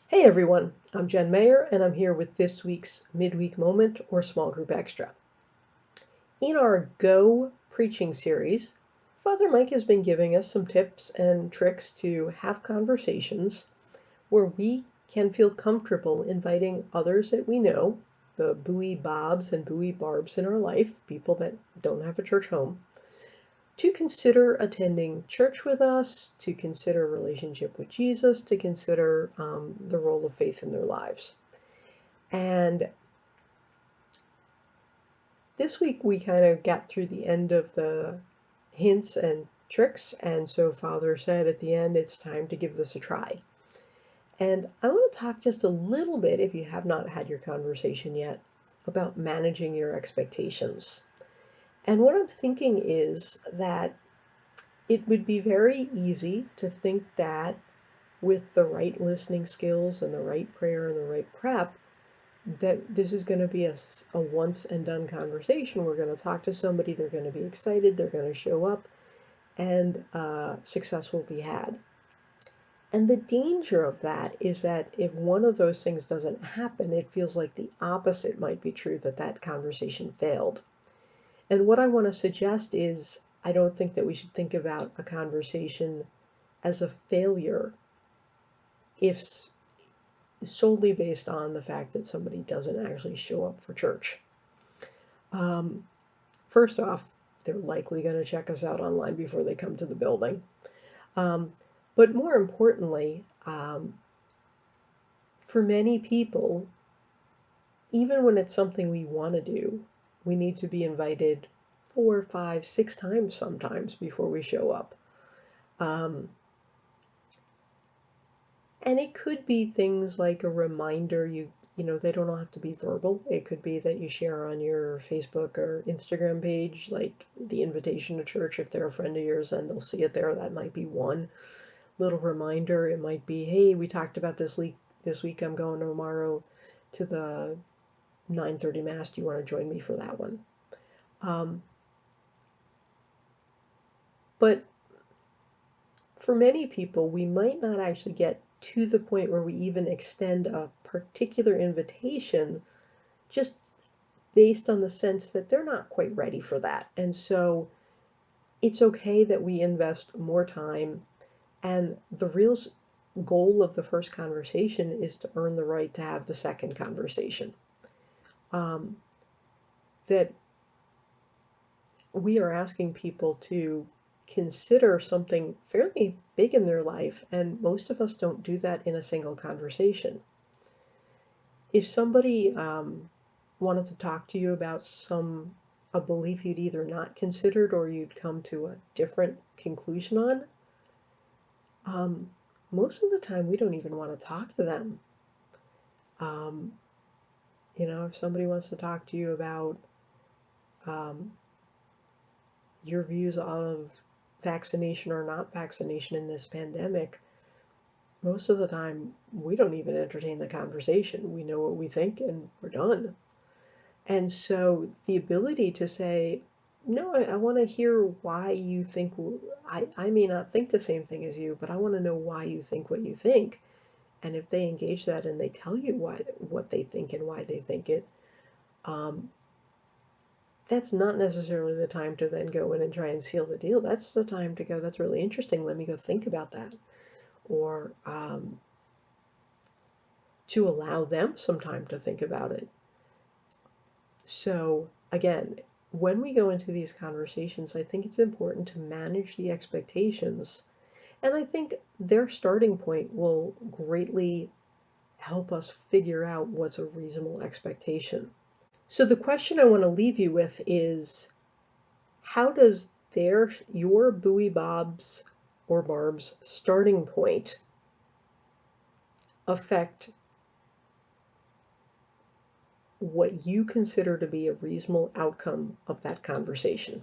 Hey everyone, I'm Jen Mayer and I'm here with this week's Midweek Moment or Small Group Extra. In our Go Preaching series, Father Mike has been giving us some tips and tricks to have conversations where we can feel comfortable inviting others that we know, the Bowie Bobs and Bowie Barbs in our life, people that don't have a church home, to consider attending church with us, to consider a relationship with Jesus, to consider the role of faith in their lives. And this week we kind of got through the end of the hints and tricks, and so Father said at the end, it's time to give this a try. And I want to talk just a little bit, if you have not had your conversation yet, about managing your expectations. And what I'm thinking is that it would be very easy to think that with the right listening skills and the right prayer and the right prep, that this is going to be a once and done conversation. We're going to talk to somebody, they're going to be excited, they're going to show up, and success will be had. And the danger of that is that if one of those things doesn't happen, it feels like the opposite might be true, that that conversation failed. And what I want to suggest is I don't think that we should think about a conversation as a failure if solely based on the fact that somebody doesn't actually show up for church. First off, they're likely going to check us out online before they come to the building. But more importantly, for many people, even when it's something we want to do, we need to be invited 4, 5, 6 times sometimes before we show up. And it could be things like a reminder. You know, they don't all have to be verbal. It could be that you share on your Facebook or Instagram page, like the invitation to church if they're a friend of yours and they'll see it there. That might be one little reminder. It might be, hey, we talked about this week. I'm going tomorrow to the 9:30 Mass. Do you want to join me for that one? But for many people, we might not actually get to the point where we even extend a particular invitation just based on the sense that they're not quite ready for that. And so it's okay that we invest more time. And the real goal of the first conversation is to earn the right to have the second conversation. That we are asking people to consider something fairly big in their life, and most of us don't do that in a single conversation. If somebody wanted to talk to you about a belief you'd either not considered or you'd come to a different conclusion on, most of the time we don't even want to talk to them. If somebody wants to talk to you about your views of vaccination or not vaccination in this pandemic, most of the time we don't even entertain the conversation. We know what we think and we're done. And so the ability to say, no, I want to hear why you think, I may not think the same thing as you, but I want to know why you think what you think. And if they engage that and they tell you what they think and why they think it, that's not necessarily the time to then go in and try and seal the deal. That's the time to go, that's really interesting. Let me go think about that. Or to allow them some time to think about it. So again, when we go into these conversations, I think it's important to manage the expectations. And I think their starting point will greatly help us figure out what's a reasonable expectation. So the question I want to leave you with is, how does your Bowie Bob's or Barb's starting point affect what you consider to be a reasonable outcome of that conversation?